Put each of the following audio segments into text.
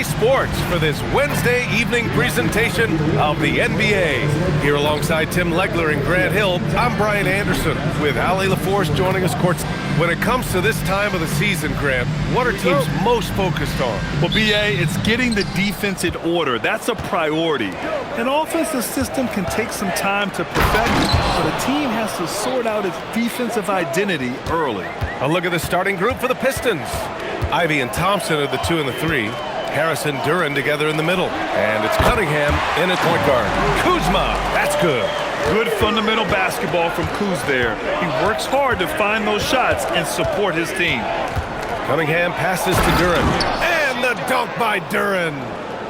Sports for this Wednesday evening presentation of the NBA. Here alongside Tim Legler and Grant Hill, I'm Brian Anderson with Ali LaForce joining us courts. When it comes to this time of the season, Grant, what are teams most focused on? Well, B.A., it's getting the defense in order. That's a priority. An offensive system can take some time to perfect, but a team has to sort out its defensive identity early. A look at the starting group for the Pistons. Ivy and Thompson are the 2 and the 3. Harris and Duren together in the middle. And it's Cunningham in at point guard. Kuzma, that's good. Good fundamental basketball from Kuz there. He works hard to find those shots and support his team. Cunningham passes to Duren. And the dunk by Duren.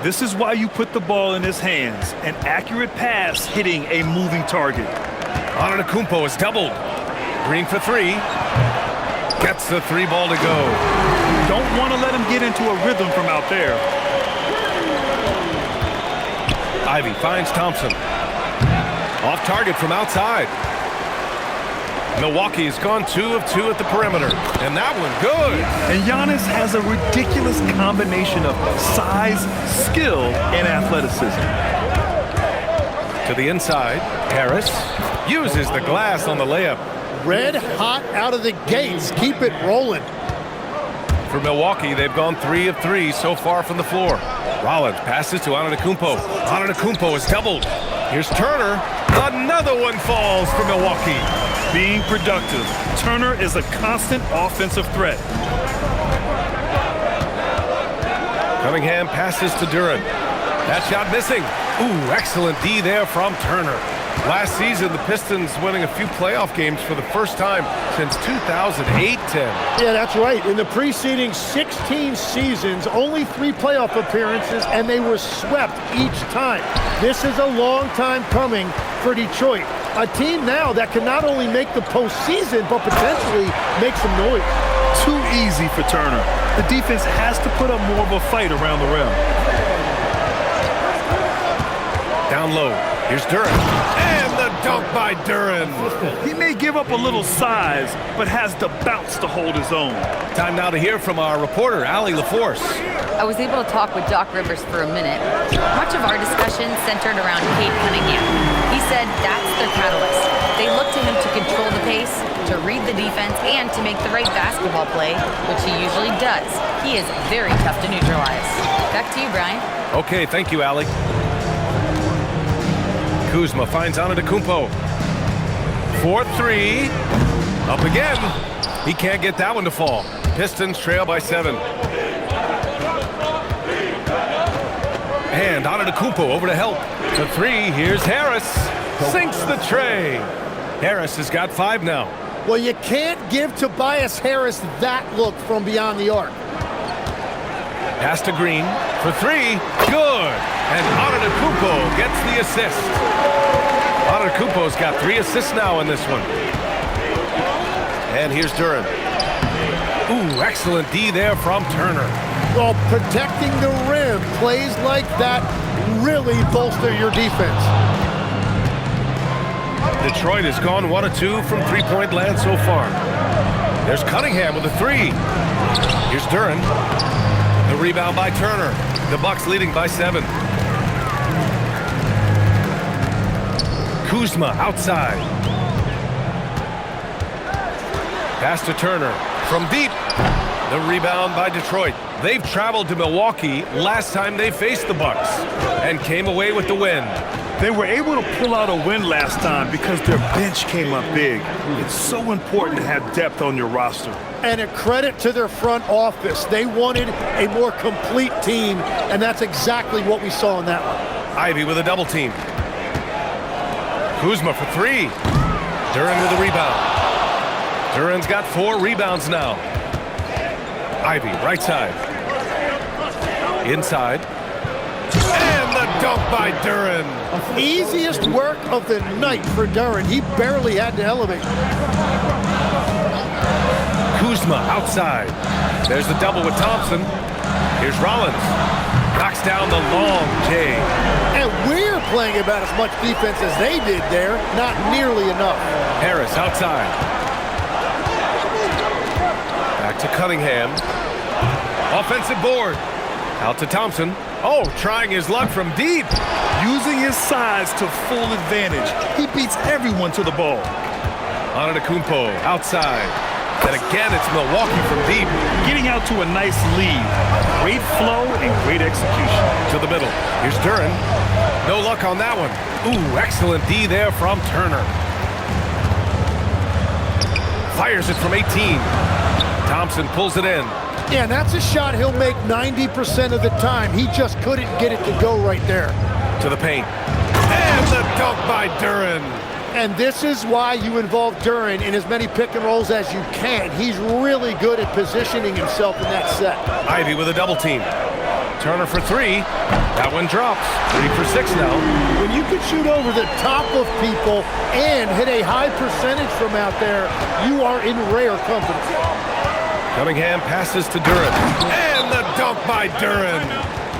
This is why you put the ball in his hands. An accurate pass hitting a moving target. Antetokounmpo is doubled. Green for 3. Gets the 3 ball to go. Don't want to let him get into a rhythm from out there. Ivy finds Thompson. Off target from outside. Milwaukee has gone 2 of 2 at the perimeter. And that one good. And Giannis has a ridiculous combination of size, skill, and athleticism. To the inside, Harris uses the glass on the layup. Red hot out of the gates. Keep it rolling. For Milwaukee, they've gone 3 of 3 so far from the floor. Rollins passes to Antetokounmpo. Antetokounmpo is doubled. Here's Turner. Another one falls for Milwaukee. Being productive. Turner is a constant offensive threat. Cunningham passes to Duren. That shot missing. Ooh, excellent D there from Turner. Last season, the Pistons winning a few playoff games for the first time since 2008-10. Yeah, that's right. In the preceding 16 seasons, only 3 playoff appearances, and they were swept each time. This is a long time coming for Detroit. A team now that can not only make the postseason, but potentially make some noise. Too easy for Turner. The defense has to put up more of a fight around the rim. Down low. Here's Duren. And the dunk by Duren. He may give up a little size, but has the bounce to hold his own. Time now to hear from our reporter, Ali LaForce. I was able to talk with Doc Rivers for a minute. Much of our discussion centered around Cade Cunningham. He said that's their catalyst. They look to him to control the pace, to read the defense, and to make the right basketball play, which he usually does. He is very tough to neutralize. Back to you, Brian. Okay, thank you, Ali. Kuzma finds Antetokounmpo. 4-3. Up again. He can't get that one to fall. Pistons trail by 7. And Antetokounmpo over to help. To 3, here's Harris. Sinks the tray. Harris has got 5 now. Well, you can't give Tobias Harris that look from beyond the arc. Pass to Green for 3. Good. And Antetokounmpo gets the assist. Antetokounmpo's got 3 assists now in this one. And here's Duren. Ooh, excellent D there from Turner. Well, protecting the rim, plays like that really bolster your defense. Detroit has gone 1 of 2 from three-point land so far. There's Cunningham with a 3. Here's Duren. The rebound by Turner. The Bucks leading by 7. Kuzma outside. Pass to Turner from deep. The rebound by Detroit. They've traveled to Milwaukee last time they faced the Bucks and came away with the win. They were able to pull out a win last time because their bench came up big. It's so important to have depth on your roster. And a credit to their front office. They wanted a more complete team, and that's exactly what we saw in that one. Ivy with a double team. Kuzma for 3. Duren with a rebound. Duren's got 4 rebounds now. Ivy, right side. Inside. And the dunk by Duren. Easiest work of the night for Duren. He barely had to elevate. Kuzma outside. There's the double with Thompson. Here's Rollins. Knocks down the long J. And we're playing about as much defense as they did there. Not nearly enough. Harris outside. Back to Cunningham. Offensive board. Out to Thompson. Oh, trying his luck from deep. Using his size to full advantage. He beats everyone to the ball. Antetokounmpo outside. And again, it's Milwaukee from deep. Getting out to a nice lead. Great flow and great execution. To the middle. Here's Duren. No luck on that one. Ooh, excellent D there from Turner. Fires it from 18. Thompson pulls it in. Yeah, and that's a shot he'll make 90% of the time. He just couldn't get it to go right there. To the paint. And the dunk by Duren. And this is why you involve Duren in as many pick and rolls as you can. He's really good at positioning himself in that set. Ivy with a double team. Turner for three. That one drops. 3 for 6 now. When you can shoot over the top of people and hit a high percentage from out there, you are in rare company. Cunningham passes to Duren. And the dunk by Duren.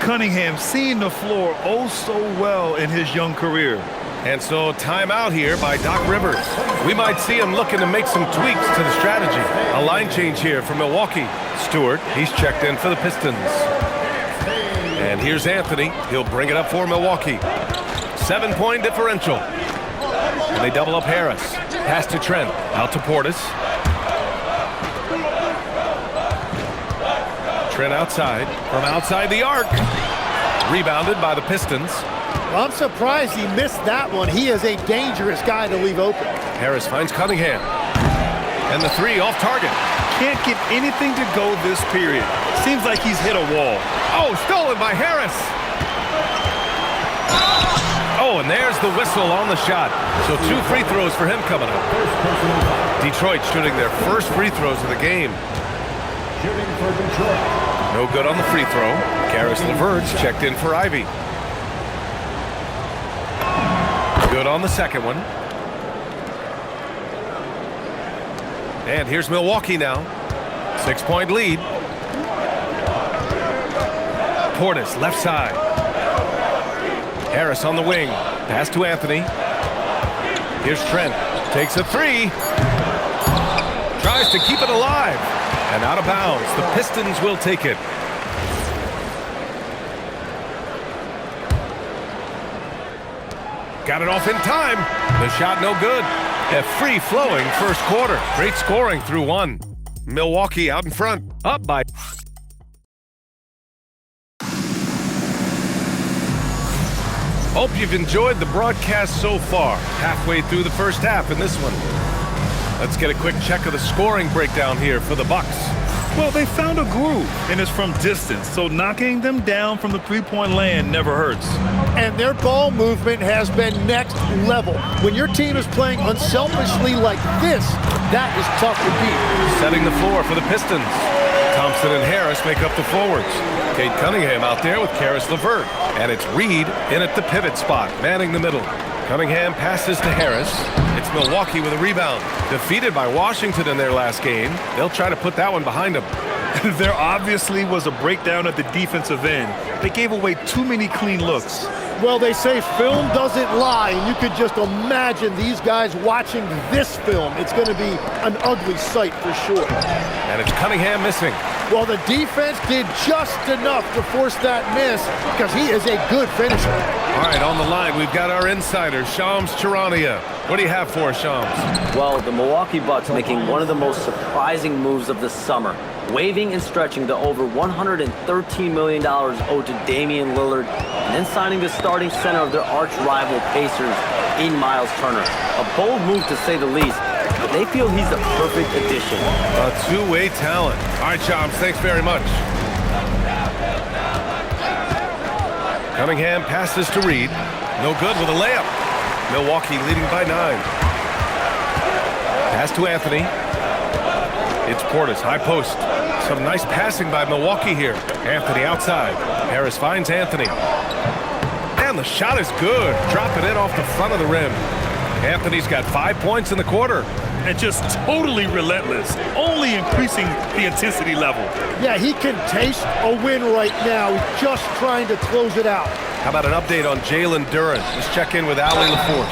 Cunningham seeing the floor oh so well in his young career. And so timeout here by Doc Rivers. We might see him looking to make some tweaks to the strategy. A line change here for Milwaukee. Stewart, he's checked in for the Pistons. And here's Anthony. He'll bring it up for Milwaukee. 7-point differential. And they double up Harris. Pass to Trent. Out to Portis. Trent outside. From outside the arc. Rebounded by the Pistons. Well, I'm surprised he missed that one. He is a dangerous guy to leave open. Harris finds Cunningham. And the three off target. Can't get anything to go this period. Seems like he's hit a wall. Oh, stolen by Harris. Oh, and there's the whistle on the shot. So 2 free throws for him coming up. Detroit shooting their first free throws of the game. No good on the free throw. Karis LeVert's checked in for Ivy. Good on the second one. And here's Milwaukee now. 6-point lead. Portis, left side. Harris on the wing. Pass to Anthony. Here's Trent. Takes a three. Tries to keep it alive. And out of bounds. The Pistons will take it. Got it off in time. The shot no good. A free-flowing first quarter. Great scoring through one. Milwaukee out in front. Up by... Hope you've enjoyed the broadcast so far. Halfway through the first half in this one. Let's get a quick check of the scoring breakdown here for the Bucks. Well, they found a groove, and it's from distance, so knocking them down from the three-point land never hurts. And their ball movement has been next level. When your team is playing unselfishly like this, that is tough to beat. Setting the floor for the Pistons. Thompson and Harris make up the forwards. Cade Cunningham out there with Karis LeVert. And it's Reed in at the pivot spot, manning the middle. Cunningham passes to Harris. It's Milwaukee with a rebound. Defeated by Washington in their last game. They'll try to put that one behind them. There obviously was a breakdown at the defensive end. They gave away too many clean looks. Well, they say film doesn't lie, and you could just imagine these guys watching this film. It's going to be an ugly sight for sure. And it's Cunningham missing. Well, the defense did just enough to force that miss because he is a good finisher. All right, on the line, we've got our insider, Shams Charania. What do you have for us, Shams? Well, the Milwaukee Bucks making one of the most surprising moves of the summer, waiving and stretching the over $113 million owed to Damian Lillard, and then signing the starting center of their arch-rival Pacers in Miles Turner. A bold move to say the least, but they feel he's the perfect addition. A two-way talent. All right, Shams, thanks very much. Cunningham passes to Reed. No good with a layup. Milwaukee leading by 9. Pass to Anthony. It's Portis, high post. Some nice passing by Milwaukee here. Anthony outside. Harris finds Anthony. And the shot is good. Dropping it off the front of the rim. Anthony's got 5 points in the quarter. And just totally relentless, only increasing the intensity level. Yeah, he can taste a win right now. He's just trying to close it out. How about an update on Jalen Duren? Let's check in with Ali LaForce.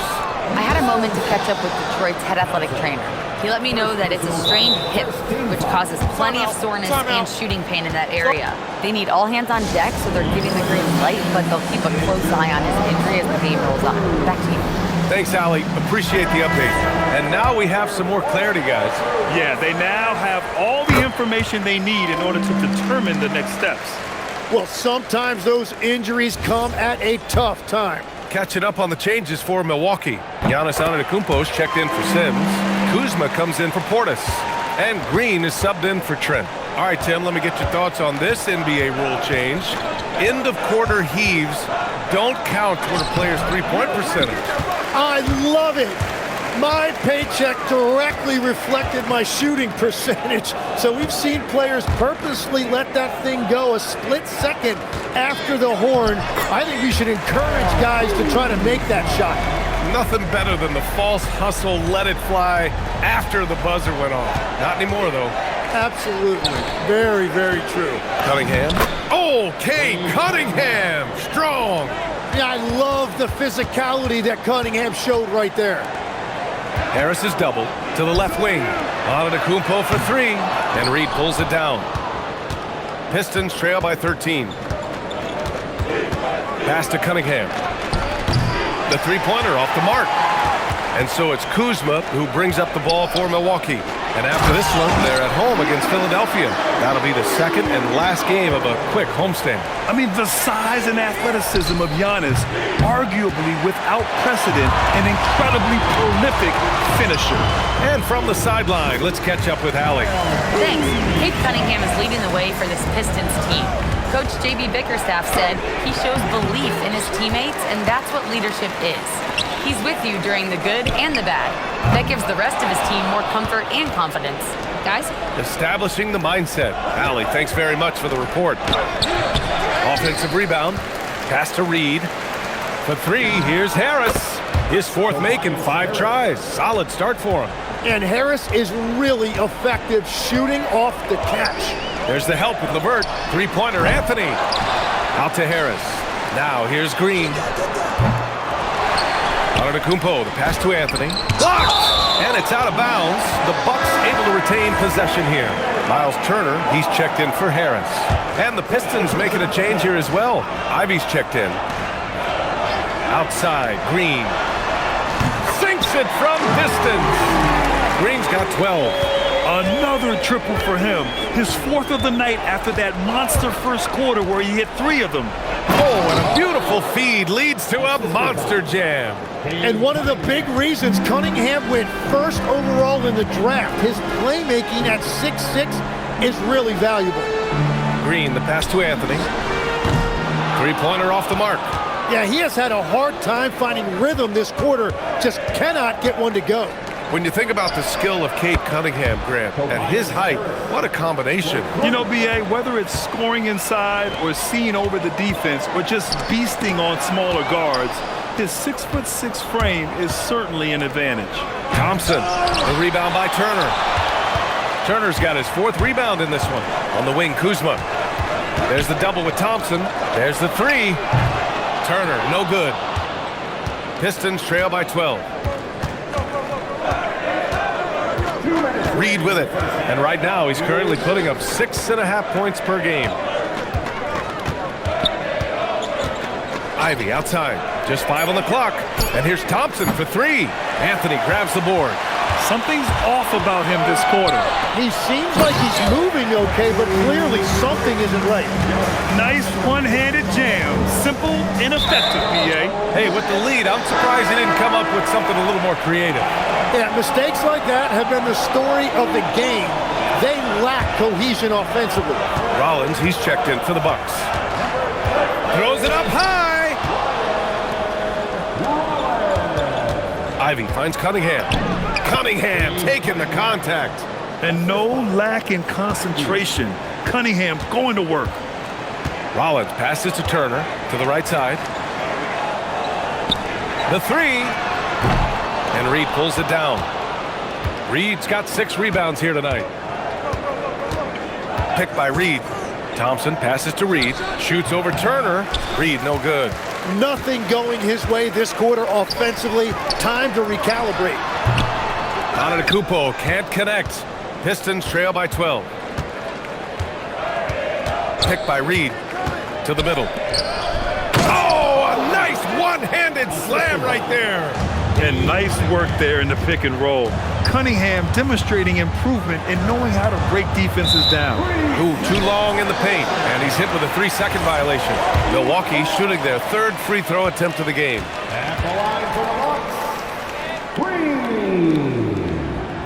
I had a moment to catch up with Detroit's head athletic trainer. He let me know that it's a strained hip, which causes plenty of soreness and shooting pain in that area. They need all hands on deck, so they're giving the green light, but they'll keep a close eye on his injury as the game rolls on. Back to you. Thanks, Allie. Appreciate the update. And now we have some more clarity, guys. Yeah, they now have all the information they need in order to determine the next steps. Well, sometimes those injuries come at a tough time. Catching up on the changes for Milwaukee. Giannis Antetokounmpo's checked in for Sims. Kuzma comes in for Portis. And Green is subbed in for Trent. All right, Tim, let me get your thoughts on this NBA rule change. End of quarter heaves don't count toward a player's three-point percentage. I love it. My paycheck directly reflected my shooting percentage. So we've seen players purposely let that thing go a split second after the horn. I think we should encourage guys to try to make that shot. Nothing better than the false hustle, let it fly after the buzzer went off. Not anymore, though. Absolutely. Very, very true. Cunningham. Oh, Cade Cunningham. Strong. Yeah, I love the physicality that Cunningham showed right there. Harris is doubled to the left wing. Antetokounmpo for three. And Reed pulls it down. Pistons trail by 13. Pass to Cunningham. The three-pointer off the mark. And so it's Kuzma who brings up the ball for Milwaukee. And after this one, they're at home against Philadelphia. That'll be the second and last game of a quick homestand. I mean, the size and athleticism of Giannis, arguably without precedent, an incredibly prolific finisher. And from the sideline, let's catch up with Allie. Thanks. Cade Cunningham is leading the way for this Pistons team. Coach J.B. Bickerstaff said he shows belief in his teammates, and that's what leadership is. He's with you during the good and the bad. That gives the rest of his team more comfort and confidence. Guys? Establishing the mindset. Allie, thanks very much for the report. Offensive rebound. Pass to Reed. For three, here's Harris. His fourth make in 5 tries. Solid start for him. And Harris is really effective shooting off the catch. There's the help with LeVert. Three-pointer, Anthony. Out to Harris. Now here's Green. Antetokounmpo, the pass to Anthony. Blocked! And it's out of bounds. The Bucks able to retain possession here. Miles Turner, he's checked in for Harris. And the Pistons making a change here as well. Ivy's checked in. Outside, Green. Sinks it from distance. Green's got 12. Another triple for him. His 4th of the night after that monster first quarter where he hit 3 of them. Oh, and a beautiful feed leads to a monster jam. And one of the big reasons Cunningham went first overall in the draft, his playmaking at 6'6" is really valuable. Green, the pass to Anthony. Three-pointer off the mark. Yeah, he has had a hard time finding rhythm this quarter. Just cannot get one to go. When you think about the skill of Cade Cunningham, Grant, at his height, what a combination. You know, B.A., whether it's scoring inside or seeing over the defense or just beasting on smaller guards, his 6'6" frame is certainly an advantage. Thompson, the rebound by Turner. Turner's got his 4th rebound in this one. On the wing, Kuzma. There's the double with Thompson. There's the three. Turner, no good. Pistons trail by 12. Reed with it. And right now, he's currently putting up 6.5 points per game. Ivy outside. Just 5 on the clock. And here's Thompson for 3. Anthony grabs the board. Something's off about him this quarter. He seems like he's moving okay, but clearly something isn't right. Nice one-handed jam. Simple and effective, B.A. Hey, with the lead, I'm surprised he didn't come up with something a little more creative. Yeah, mistakes like that have been the story of the game. They lack cohesion offensively. Rollins, he's checked in for the Bucks. Throws it up high. Ivy finds Cunningham. Cunningham taking the contact. And no lack in concentration. Cunningham going to work. Rollins passes to Turner to the right side. The three. And Reed pulls it down. Reed's got 6 rebounds here tonight. Picked by Reed. Thompson passes to Reed. Shoots over Turner. Reed no good. Nothing going his way this quarter offensively. Time to recalibrate. Antetokounmpo can't connect. Pistons trail by 12. Picked by Reed to the middle. Oh, a nice one-handed slam right there. And nice work there in the pick and roll. Cunningham demonstrating improvement in knowing how to break defenses down. Ooh, too long in the paint, and he's hit with a 3-second violation. Milwaukee shooting their third free throw attempt of the game.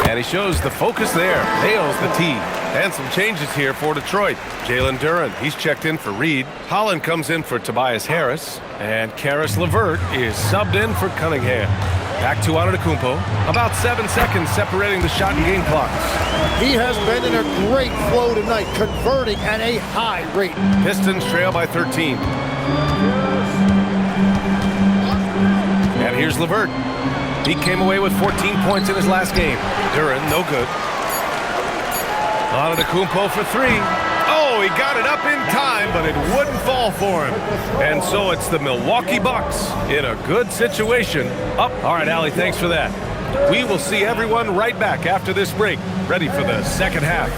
And he shows the focus there, nails the tee. And some changes here for Detroit. Jalen Duren, he's checked in for Reed. Holland comes in for Tobias Harris. And Karis LeVert is subbed in for Cunningham. Back to Antetokounmpo. About 7 seconds separating the shot and game clocks. He has been in a great flow tonight, converting at a high rate. Pistons trail by 13. And here's LeVert. He came away with 14 points in his last game. Duren, no good. Antetokounmpo for 3. Oh, he got it up in time, but it wouldn't fall for him. And so it's the Milwaukee Bucks in a good situation. Up. All right, Allie, thanks for that. We will see everyone right back after this break, ready for the second half.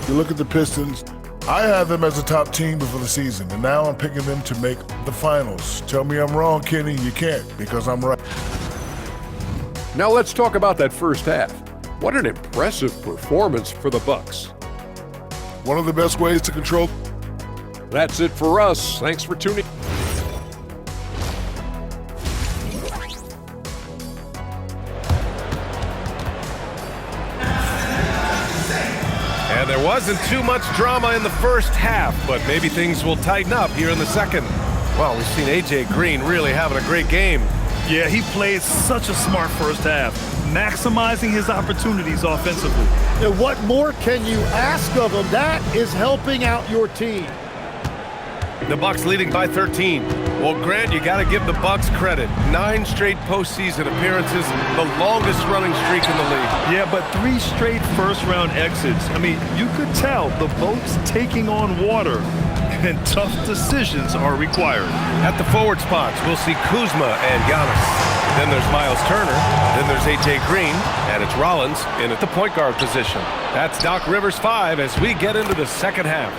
You look at the Pistons, I had them as a top team before the season, and now I'm picking them to make the finals. Tell me I'm wrong, Kenny. You can't, because I'm right. Now let's talk about that first half. What an impressive performance for the Bucks. One of the best ways to control. That's it for us. Thanks for tuning. And there wasn't too much drama in the first half, but maybe things will tighten up here in the second. Well, we've seen A.J. Green really having a great game. Yeah, he played such a smart first half, maximizing his opportunities offensively. And what more can you ask of him? That is helping out your team. The Bucks leading by 13. Well, Grant, you got to give the Bucks credit. 9 straight postseason appearances, the longest running streak in the league. Yeah, but 3 straight first-round exits. I mean, you could tell the boat's taking on water, and tough decisions are required. At the forward spots, we'll see Kuzma and Giannis. Then there's Miles Turner. Then there's A.J. Green. And it's Rollins in at the point guard position. That's Doc Rivers 5 as we get into the second half.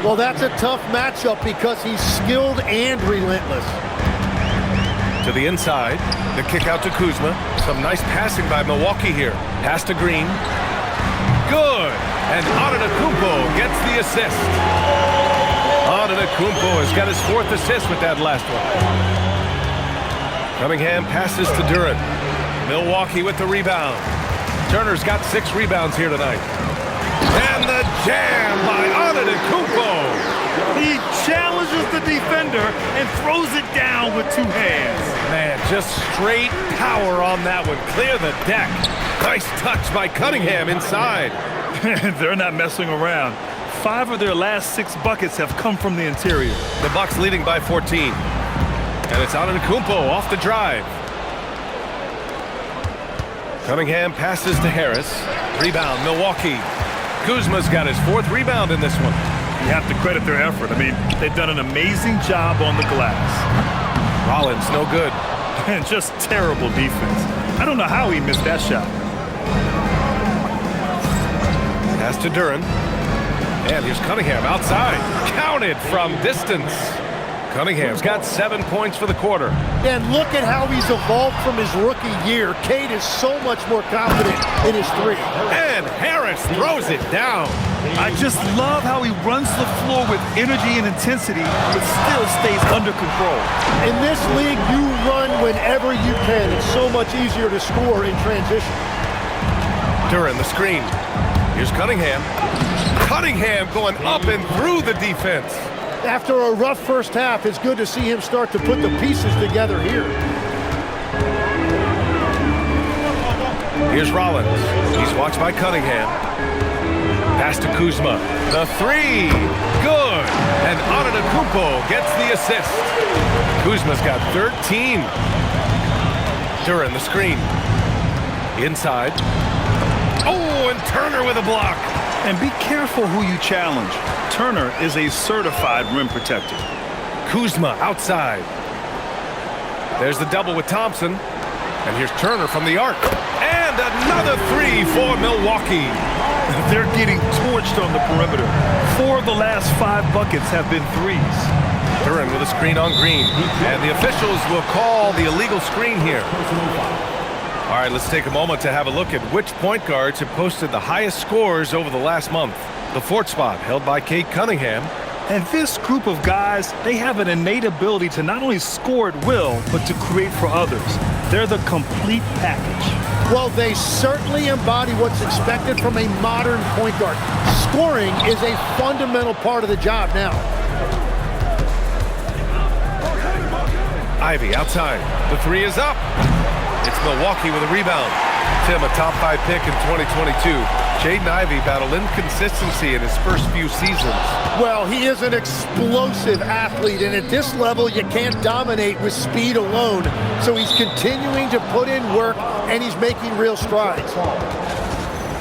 Well, that's a tough matchup because he's skilled and relentless. To the inside, the kick out to Kuzma. Some nice passing by Milwaukee here. Pass to Green. Good. And Antetokounmpo gets the assist. Antetokounmpo has got his 4th assist with that last one. Cunningham passes to Duren. Milwaukee with the rebound. Turner's got 6 rebounds here tonight. And the jam by Antetokounmpo. He challenges the defender and throws it down with 2 hands. Man, just straight power on that one. Clear the deck. Nice touch by Cunningham inside. They're not messing around. 5 of their last 6 buckets have come from the interior. The Bucks leading by 14. And it's Antetokounmpo off the drive. Cunningham passes to Harris. Rebound, Milwaukee. Kuzma's got his 4th rebound in this one. You have to credit their effort. I mean, they've done an amazing job on the glass. Rollins, no good. And just terrible defense. I don't know how he missed that shot. Pass to Duren. And here's Cunningham outside. Counted from distance. Cunningham's got 7 points for the quarter. And look at how he's evolved from his rookie year. Cade is so much more confident in his 3. And Harris throws it down. I just love how he runs the floor with energy and intensity, but still stays under control. In this league, you run whenever you can. It's so much easier to score in transition. Duren, the screen. Here's Cunningham. Cunningham going up and through the defense. After a rough first half, it's good to see him start to put the pieces together here. Here's Rollins. He's watched by Cunningham. Pass to Kuzma. The 3. Good. And Antetokounmpo gets the assist. Kuzma's got 13. Duren, the screen. Inside. Oh, Oh, and Turner with a block. And be careful who you challenge. Turner is a certified rim protector. Kuzma outside. There's the double with Thompson. And here's Turner from the arc. And another three for Milwaukee. They're getting torched on the perimeter. 4 of the last 5 buckets have been threes. Duren with a screen on Green. And the officials will call the illegal screen here. All right, let's take a moment to have a look at which point guards have posted the highest scores over the last month. The 4th spot held by Cade Cunningham. And this group of guys, they have an innate ability to not only score at will, but to create for others. They're the complete package. Well, they certainly embody what's expected from a modern point guard. Scoring is a fundamental part of the job now. Ivy outside. The 3 is up. It's Milwaukee with a rebound. Tim, a top 5 pick in 2022. Jaden Ivey battled inconsistency in his first few seasons. Well, he is an explosive athlete, and at this level, you can't dominate with speed alone. So he's continuing to put in work, and he's making real strides.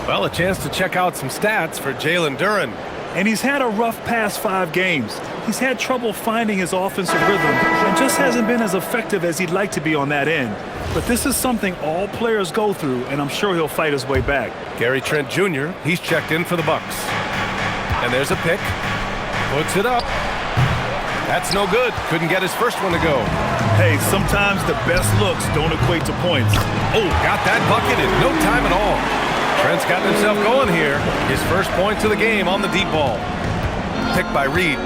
Well, a chance to check out some stats for Jalen Duren. And he's had a rough past 5 games. He's had trouble finding his offensive rhythm and just hasn't been as effective as he'd like to be on that end. But this is something all players go through, and I'm sure he'll fight his way back. Gary Trent Jr., he's checked in for the Bucks. And there's a pick. Puts it up. That's no good. Couldn't get his first one to go. Hey, sometimes the best looks don't equate to points. Oh, got that bucket in no time at all. Trent's got himself going here. His first points of the game on the deep ball. Picked by Reed.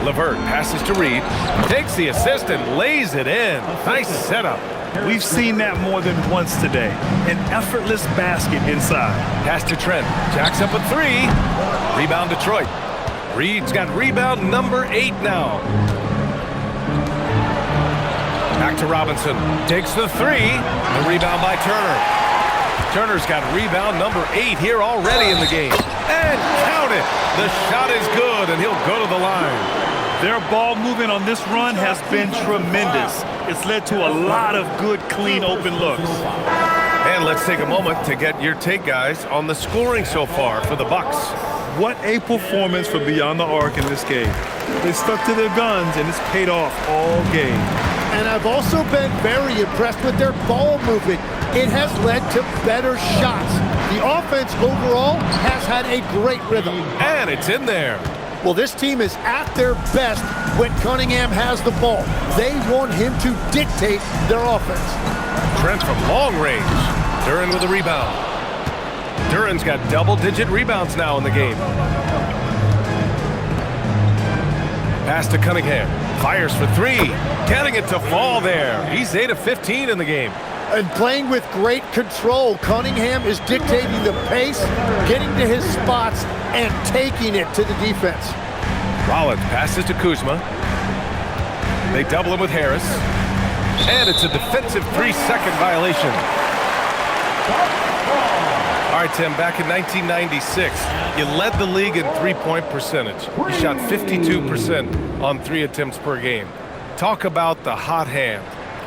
LeVert passes to Reed. Takes the assist and lays it in. Nice setup. We've seen that more than once today. An effortless basket inside. Pass to Trent. Jacks up a 3. Rebound Detroit. Reed's got rebound number 8 now. Back to Robinson. Takes the 3. The rebound by Turner. Turner's got rebound number 8 here already in the game. And count it. The shot is good, and he'll go to the line. Their ball movement on this run has been tremendous. It's led to a lot of good, clean, open looks. And let's take a moment to get your take, guys, on the scoring so far for the Bucks. What a performance for Beyond the Arc in this game. They stuck to their guns, and it's paid off all game. And I've also been very impressed with their ball movement. It has led to better shots. The offense overall has had a great rhythm. And it's in there. Well, this team is at their best when Cunningham has the ball. They want him to dictate their offense. Trent from long range. Duren with a rebound. Duren's got double-digit rebounds now in the game. Pass to Cunningham. Fires for 3. Getting it to fall there. He's 8 of 15 in the game. And playing with great control, Cunningham is dictating the pace, getting to his spots, and taking it to the defense. Rollins passes to Kuzma. They double him with Harris. And it's a defensive 3-second violation. All right, Tim, back in 1996, you led the league in three-point percentage. You shot 52% on 3 attempts per game. Talk about the hot hand.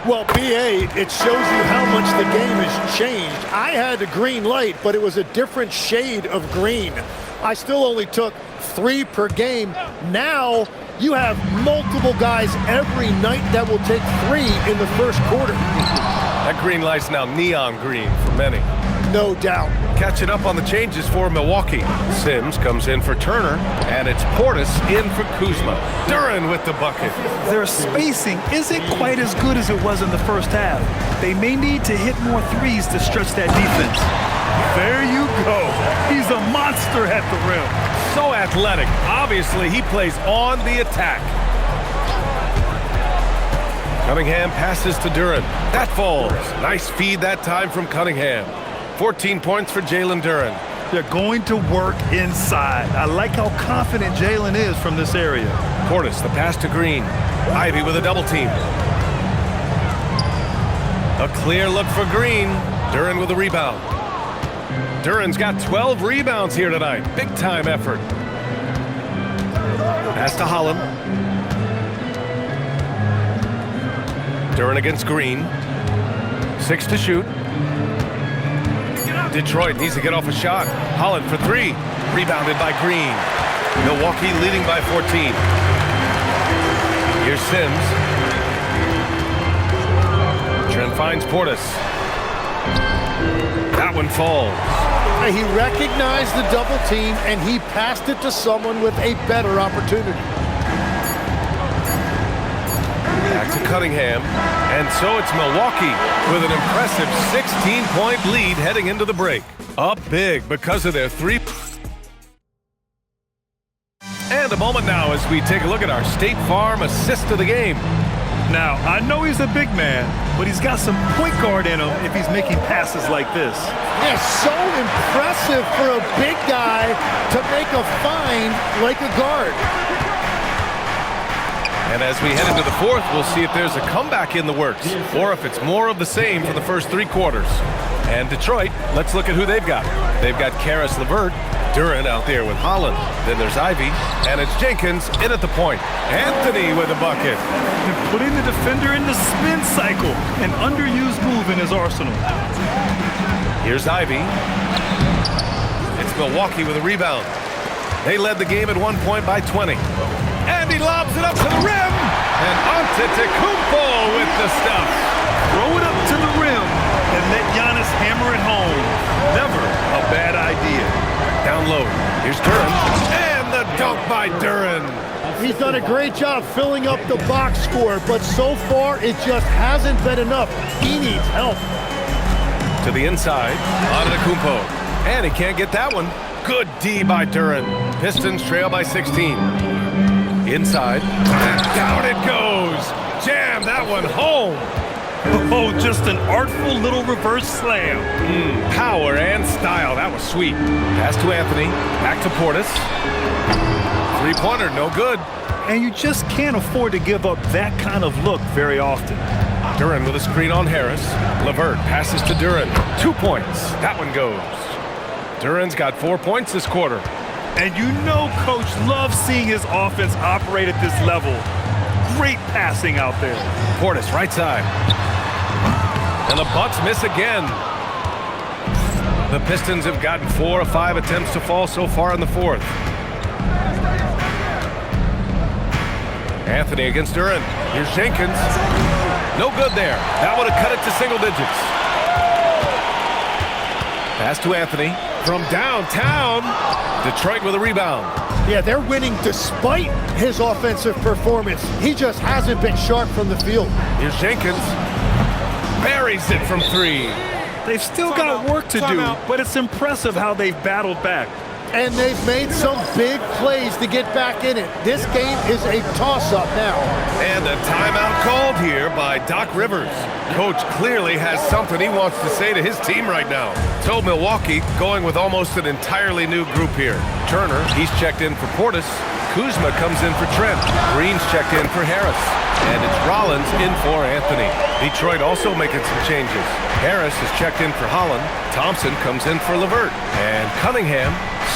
Well, BA, it shows you how much the game has changed. I had a green light, but it was a different shade of green. I still only took 3 per game. Now, you have multiple guys every night that will take 3 in the first quarter. That green light's now neon green for many. No doubt. Catching up on the changes for Milwaukee. Sims comes in for Turner, and it's Portis in for Kuzma. Duren with the bucket. Their spacing isn't quite as good as it was in the first half. They may need to hit more threes to stretch that defense. There you go. He's a monster at the rim. So athletic. Obviously, he plays on the attack. Cunningham passes to Duren. That falls. Nice feed that time from Cunningham. 14 points for Jalen Duren. They're going to work inside. I like how confident Jalen is from this area. Portis, the pass to Green. Ivy with a double team. A clear look for Green. Duren with a rebound. Duren's got 12 rebounds here tonight. Big time effort. Pass to Holland. Duren against Green. 6 to shoot. Detroit needs to get off a shot. Holland for three. Rebounded by Green. Milwaukee leading by 14. Here's Sims. Trent finds Portis. That one falls. He recognized the double team, and he passed it to someone with a better opportunity. Back to Cunningham. And so it's Milwaukee with an impressive 16-point lead heading into the break. Up big because of their three. And a moment now as we take a look at our State Farm assist of the game. Now, I know he's a big man, but he's got some point guard in him if he's making passes like this. Yeah, so impressive for a big guy to make a find like a guard. And as we head into the fourth, we'll see if there's a comeback in the works or if it's more of the same for the first three quarters. And Detroit, let's look at who they've got. They've got Karis LeVert, Duran out there with Holland. Then there's Ivy, and it's Jenkins in at the point. Anthony with a bucket. And putting the defender in the spin cycle, an underused move in his arsenal. Here's Ivy. It's Milwaukee with a rebound. They led the game at 1 point by 20. And he lobs it up to the rim. And Antetokounmpo with the stuff. Throw it up to the rim and let Giannis hammer it home. Never a bad idea. Down low. Here's Duran. And the dunk by Duran. He's done a great job filling up the box score, but so far it just hasn't been enough. He needs help. To the inside. Antetokounmpo. And he can't get that one. Good D by Duran. Pistons trail by 16. Inside. And down it goes. Jam that one home. Oh, just an artful little reverse slam. Power and style. That was sweet. Pass to Anthony. Back to Portis. Three-pointer, no good. And you just can't afford to give up that kind of look very often. Duran with a screen on Harris. LeVert passes to Duran. 2 points. That one goes. Duran's got 4 points this quarter. And you know Coach loves seeing his offense operate at this level. Great passing out there. Portis, right side. And the Bucks miss again. The Pistons have gotten 4 of 5 attempts to fall so far in the fourth. Anthony against Duran. Here's Jenkins. No good there. That would have cut it to single digits. Pass to Anthony from downtown. Detroit with a rebound. Yeah, they're winning despite his offensive performance. He just hasn't been sharp from the field. Here's Jenkins. Buries it from three. They've still got work to do, but it's impressive how they've battled back. And they've made some big plays to get back in it. This game is a toss-up now. And a timeout called here by Doc Rivers. Coach clearly has something he wants to say to his team right now. So Milwaukee going with almost an entirely new group here. Turner, he's checked in for Portis. Kuzma comes in for Trent. Green's checked in for Harris. And it's Rollins in for Anthony. Detroit also making some changes. Harris is checked in for Holland. Thompson comes in for LeVert. And Cunningham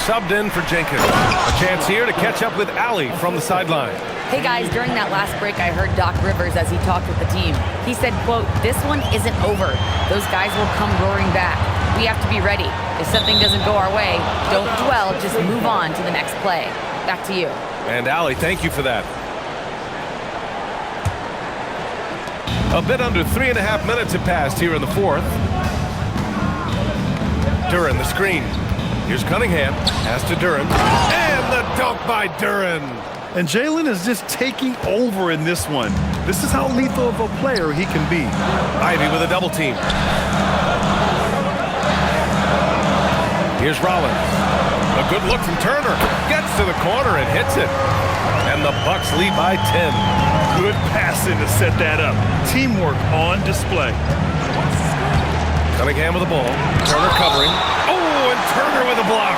subbed in for Jenkins. A chance here to catch up with Allie from the sideline. Hey guys, during that last break, I heard Doc Rivers as he talked with the team. He said, quote, "This one isn't over. Those guys will come roaring back. We have to be ready. If something doesn't go our way, don't dwell, just move on to the next play." Back to you. And Allie, thank you for that. A bit under 3.5 minutes have passed here in the fourth. Duran, the screen. Here's Cunningham. Pass to Duran. And the dunk by Duran. And Jalen is just taking over in this one. This is how lethal of a player he can be. Ivy with a double team. Here's Rollins. A good look from Turner. Gets to the corner and hits it. And the Bucks lead by 10. Good passing to set that up. Teamwork on display. Cunningham with the ball. Turner covering. Oh, and Turner with a block.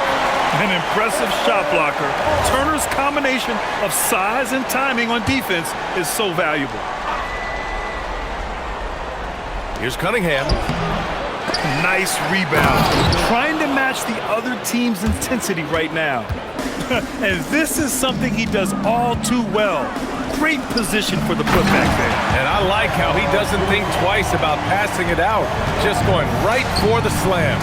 An impressive shot blocker. Turner's combination of size and timing on defense is so valuable. Here's Cunningham. Nice rebound. Trying to match the other team's intensity right now. And this is something he does all too well. Great position for the putback there. And I like how he doesn't think twice about passing it out, just going right for the slam.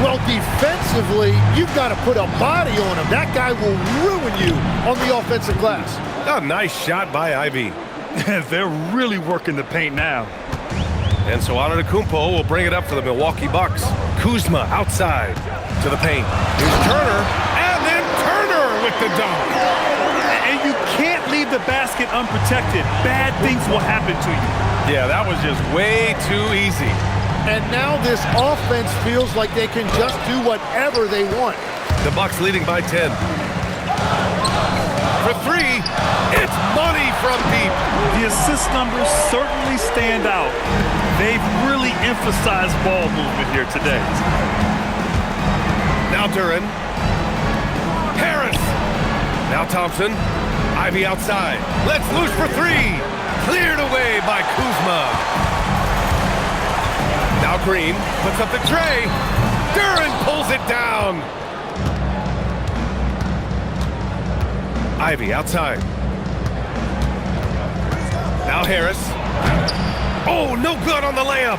Well, defensively, you've got to put a body on him. That guy will ruin you on the offensive glass. A nice shot by Ivy. They're really working the paint now. And so Antetokounmpo will bring it up for the Milwaukee Bucks. Kuzma outside to the paint. Here's Turner, and then Turner with the dunk. And you can't leave the basket unprotected. Bad things will happen to you. Yeah, that was just way too easy. And now this offense feels like they can just do whatever they want. The Bucks leading by 10. For three, it's money from deep. The assist numbers certainly stand out. They've really emphasized ball movement here today. Now Duran. Harris. Now Thompson. Ivy outside. Let's loose for three. Cleared away by Kuzma. Now Green puts up the tray. Duran pulls it down. Ivy outside. Now Harris. Oh, no good on the layup.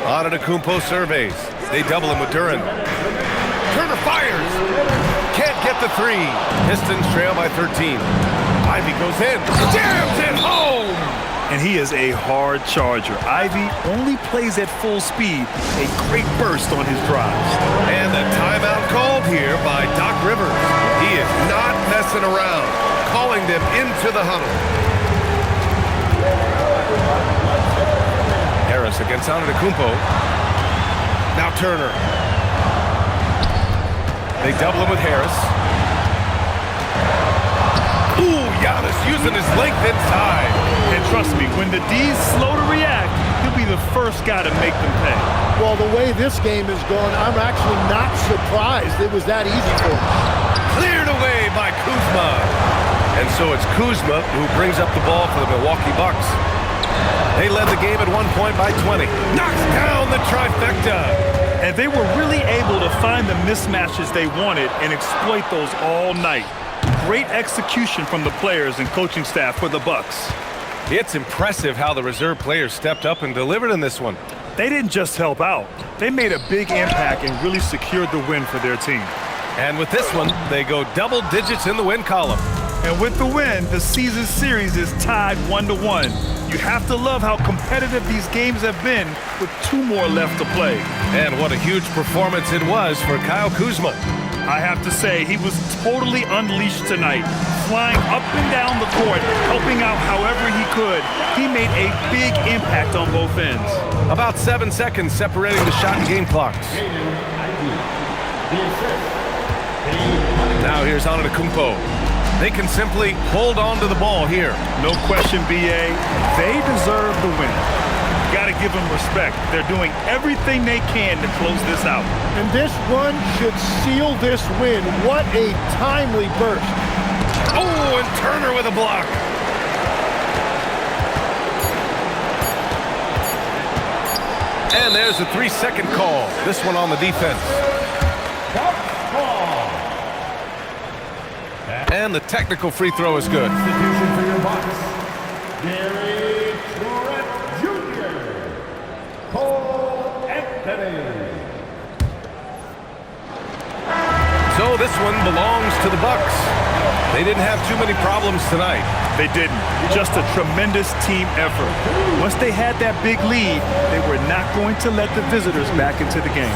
Antetokounmpo surveys. They double him with Duran. Turner fires. Can't get the three. Pistons trail by 13. Ivy goes in. Jams it home. And he is a hard charger. Ivy only plays at full speed. A great burst on his drives. And the timeout called here by Doc Rivers. He is not messing around, calling them into the huddle. Harris against Antetokounmpo. Now Turner. They double him with Harris. Ooh, Giannis using his length inside. And trust me, when the D's slow to react, he'll be the first guy to make them pay. Well, the way this game is going, I'm actually not surprised it was that easy for him. Cleared away by Kuzma. And so it's Kuzma who brings up the ball for the Milwaukee Bucks. They led the game at 1 point by 20. Knocks down the trifecta. And they were really able to find the mismatches they wanted and exploit those all night. Great execution from the players and coaching staff for the Bucks. It's impressive how the reserve players stepped up and delivered in this one. They didn't just help out. They made a big impact and really secured the win for their team. And with this one, they go double digits in the win column. And with the win, the season series is tied 1-1. You have to love how competitive these games have been with 2 more left to play. And what a huge performance it was for Kyle Kuzma. I have to say, he was totally unleashed tonight, flying up and down the court, helping out however he could. He made a big impact on both ends. About 7 seconds separating the shot and game clocks. Now here's Antetokounmpo. They can simply hold on to the ball here. No question, B.A. They deserve the win. Got to give them respect. They're doing everything they can to close this out. And this run should seal this win. What a timely burst. Oh, and Turner with a block. And there's a 3-second call. This one on the defense. And the technical free throw is good. So this one belongs to the Bucks. They didn't have too many problems tonight. They didn't. Just a tremendous team effort. Once they had that big lead, they were not going to let the visitors back into the game.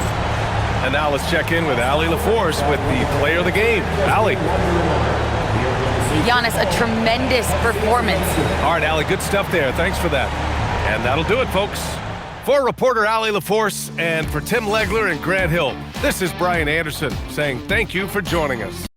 And now let's check in with Allie LaForce with the player of the game. Allie. Giannis, a tremendous performance. All right, Allie, good stuff there. Thanks for that. And that'll do it, folks. For reporter Allie LaForce and for Tim Legler and Grant Hill, this is Brian Anderson saying thank you for joining us.